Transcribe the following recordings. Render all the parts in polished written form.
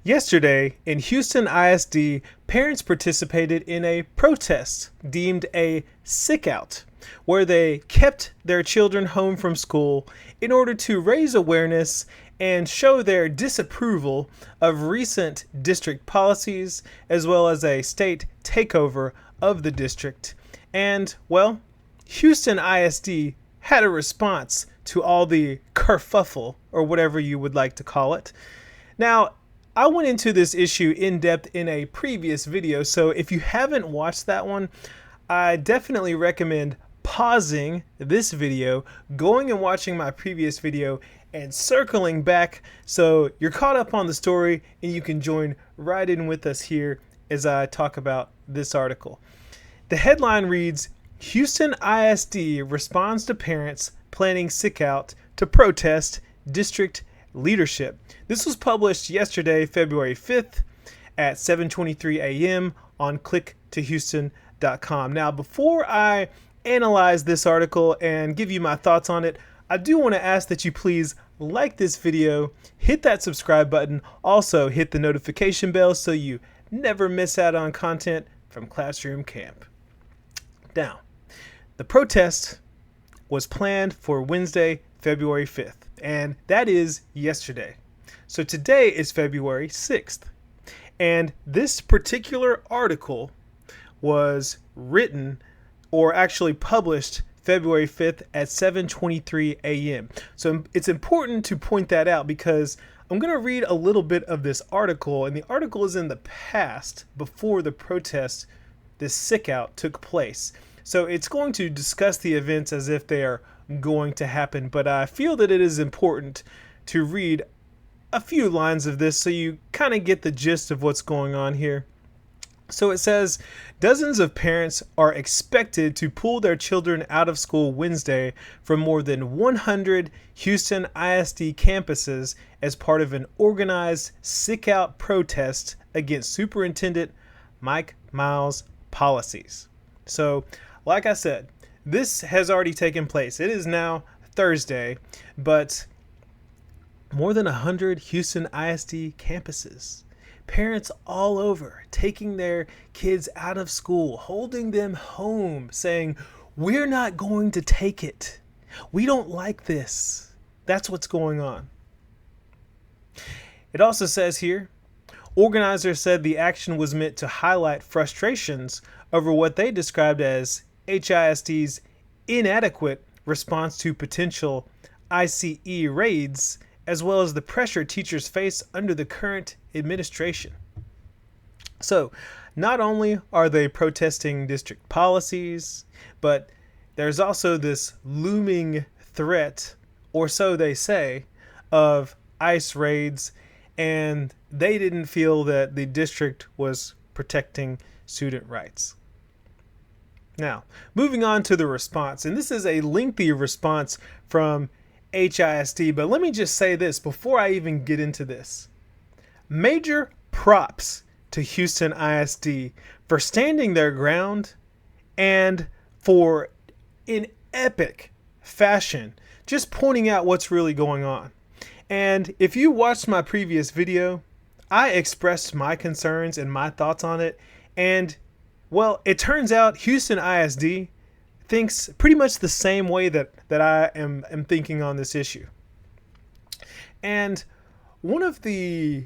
Yesterday, in Houston ISD, parents participated in a protest deemed a Sickout, where they kept their children home from school in order to raise awareness and show their disapproval of recent district policies as well as a state takeover of the district. And, well, Houston ISD had a response to all the kerfuffle, or whatever you would like to call it. Now, I went into this issue in depth in a previous video, so if you haven't watched that one, I definitely recommend pausing this video, going and watching my previous video, and circling back so you're caught up on the story and you can join right in with us here as I talk about this article. The headline reads, Houston ISD responds to parents planning Sickout to protest district leadership. This was published yesterday, February 5th at 7:23 a.m. on clicktohouston.com. Now, before I analyze this article and give you my thoughts on it, I do want to ask that you please like this video, hit that subscribe button, also hit the notification bell so you never miss out on content from Classroom Camp. Now, the protest was planned for Wednesday, February 5th, and that is yesterday. So today is February 6th, and this particular article was written or actually published February 5th at 7:23 a.m. So it's important to point that out because I'm going to read a little bit of this article, and the article is in the past before the protest, this Sickout, took place. So it's going to discuss the events as if they are going to happen, but I feel that it is important to read a few lines of this so you kind of get the gist of what's going on here. So it says, dozens of parents are expected to pull their children out of school Wednesday from more than 100 Houston ISD campuses as part of an organized Sickout protest against Superintendent Mike Miles' policies. So, like I said, this has already taken place. It is now Thursday, but more than 100 Houston ISD campuses. Parents all over taking their kids out of school, holding them home, saying, we're not going to take it. We don't like this. That's what's going on. It also says here, organizers said the action was meant to highlight frustrations over what they described as HISD's inadequate response to potential ICE raids, as well as the pressure teachers face under the current administration. So, not only are they protesting district policies, but there's also this looming threat, or so they say, of ICE raids, and they didn't feel that the district was protecting student rights. Now, moving on to the response, and this is a lengthy response from HISD, but let me just say this before I even get into this. Major props to Houston ISD for standing their ground and for, in epic fashion, just pointing out what's really going on. And if you watched my previous video, I expressed my concerns and my thoughts on it, and well, it turns out Houston ISD thinks pretty much the same way that I am thinking on this issue. And one of the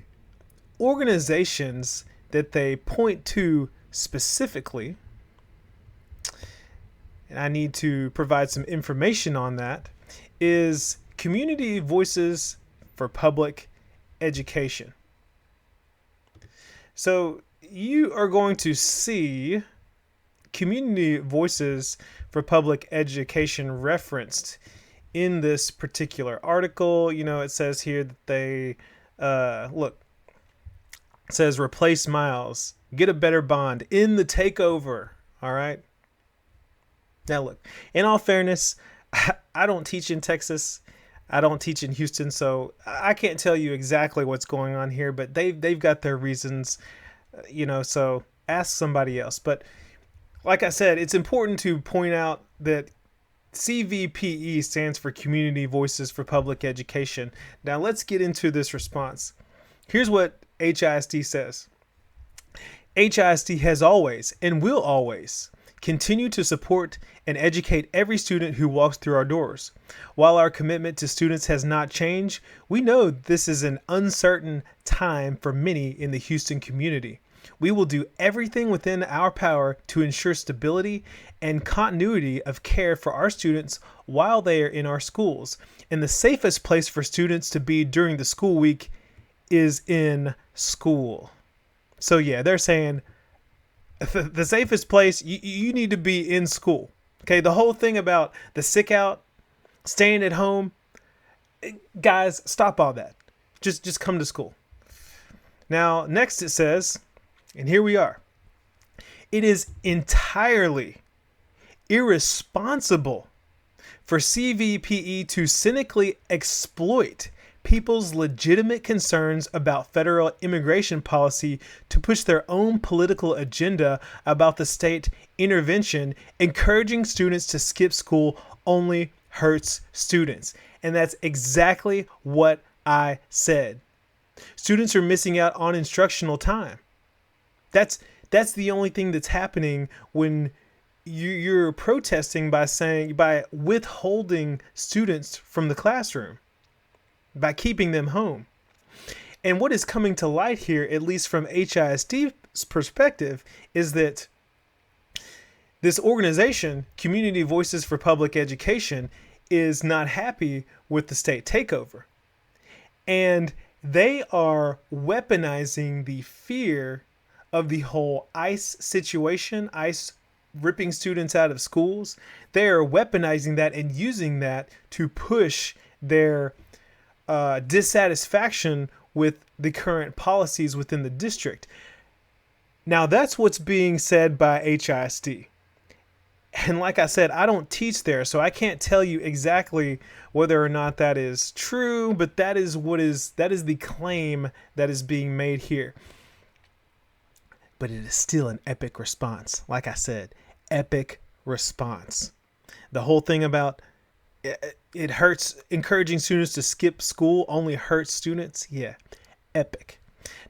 organizations that they point to specifically, and I need to provide some information on that, is Community Voices for Public Education. So you are going to see Community Voices for Public Education referenced in this particular article. You know, it says here that they, look, it says replace Miles, get a better bond in the takeover. All right. Now, look, in all fairness, I don't teach in Texas. I don't teach in Houston, so I can't tell you exactly what's going on here, but they've got their reasons, you know, so ask somebody else. But like I said, it's important to point out that CVPE stands for Community Voices for Public Education. Now let's get into this response. Here's what HISD says. HISD has always and will always continue to support and educate every student who walks through our doors. While our commitment to students has not changed, we know this is an uncertain time for many in the Houston community. We will do everything within our power to ensure stability and continuity of care for our students while they are in our schools. And the safest place for students to be during the school week is in school. So yeah, they're saying the safest place, you need to be in school. Okay, the whole thing about the Sickout, staying at home, guys, stop all that. Just come to school. Now, next it says, and here we are. It is entirely irresponsible for CVPE to cynically exploit people's legitimate concerns about federal immigration policy to push their own political agenda about the state intervention. Encouraging students to skip school only hurts students. And that's exactly what I said. Students are missing out on instructional time. That's the only thing that's happening when you're protesting by withholding students from the classroom, by keeping them home. And what is coming to light here, at least from HISD's perspective, is that this organization, Community Voices for Public Education, is not happy with the state takeover. And they are weaponizing the fear of the whole ICE situation, ICE ripping students out of schools. They are weaponizing that and using that to push their dissatisfaction with the current policies within the district. Now, that's what's being said by HISD. And like I said, I don't teach there, so I can't tell you exactly whether or not that is true, but that is the claim that is being made here. But it is still an epic response. Like I said, epic response. The whole thing about it hurts, encouraging students to skip school only hurts students. Yeah, epic.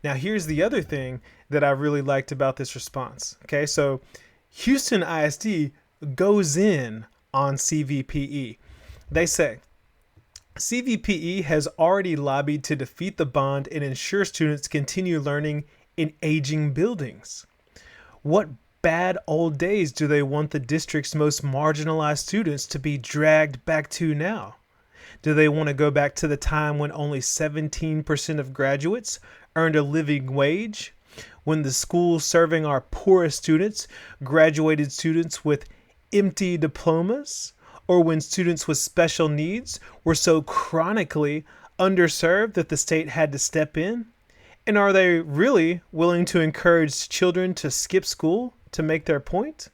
Now, here's the other thing that I really liked about this response. Okay, so Houston ISD goes in on CVPE. They say, CVPE has already lobbied to defeat the bond and ensure students continue learning in aging buildings. What bad old days do they want the district's most marginalized students to be dragged back to now? Do they want to go back to the time when only 17% of graduates earned a living wage? When the schools serving our poorest students graduated students with empty diplomas? Or when students with special needs were so chronically underserved that the state had to step in? And are they really willing to encourage children to skip school to make their point?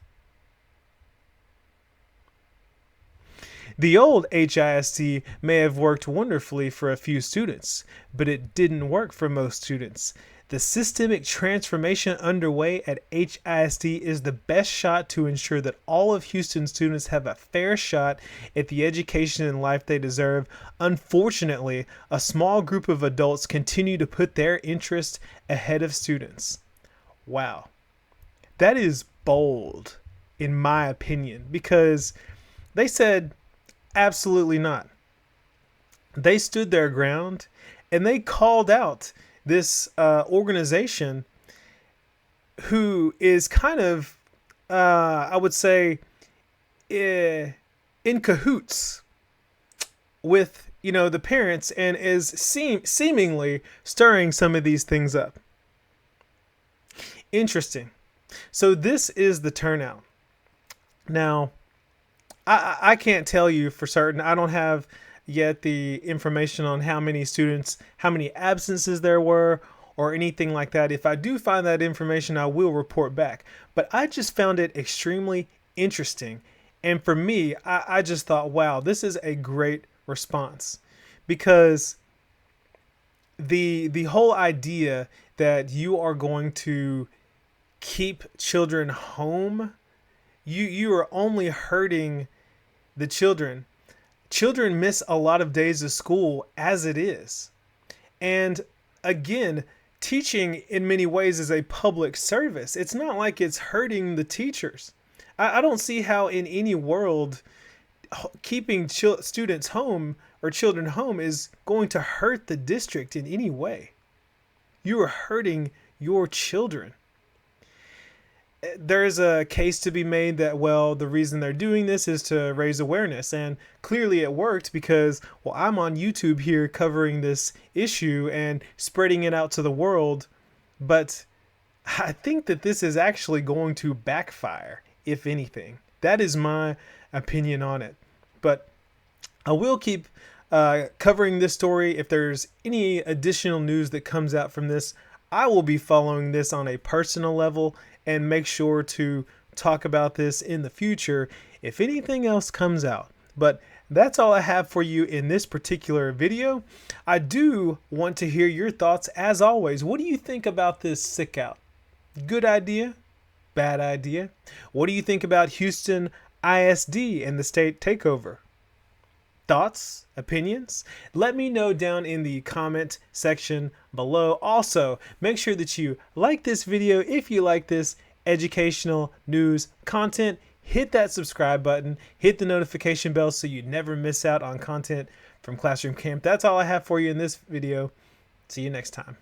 The old HISD may have worked wonderfully for a few students, but it didn't work for most students. The systemic transformation underway at HISD is the best shot to ensure that all of Houston's students have a fair shot at the education and life they deserve. Unfortunately, a small group of adults continue to put their interests ahead of students. Wow. That is bold, in my opinion, because they said absolutely not. They stood their ground and they called out this organization who is kind of, I would say, in cahoots with, the parents and is seemingly stirring some of these things up. Interesting. So this is the turnout. Now, I can't tell you for certain. I don't have yet the information on how many students, how many absences there were, or anything like that. If I do find that information, I will report back. But I just found it extremely interesting. And for me, I just thought, wow, this is a great response. Because the whole idea that you are going to keep children home, you are only hurting the children. Children miss a lot of days of school as it is. And again, teaching in many ways is a public service. It's not like it's hurting the teachers. I don't see how in any world keeping students home or children home is going to hurt the district in any way. You are hurting your children. There's a case to be made that, well, the reason they're doing this is to raise awareness. And clearly it worked because, well, I'm on YouTube here covering this issue and spreading it out to the world. But I think that this is actually going to backfire, if anything. That is my opinion on it. But I will keep covering this story. If there's any additional news that comes out from this, I will be following this on a personal level and make sure to talk about this in the future if anything else comes out. But that's all I have for you in this particular video. I do want to hear your thoughts as always. What do you think about this Sickout? Good idea? Bad idea? What do you think about Houston ISD and the state takeover? Thoughts, opinions? Let me know down in the comment section below. Also, make sure that you like this video if you like this educational news content. Hit that subscribe button, hit the notification bell so you never miss out on content from Classroom Camp. That's all I have for you in this video. See you next time.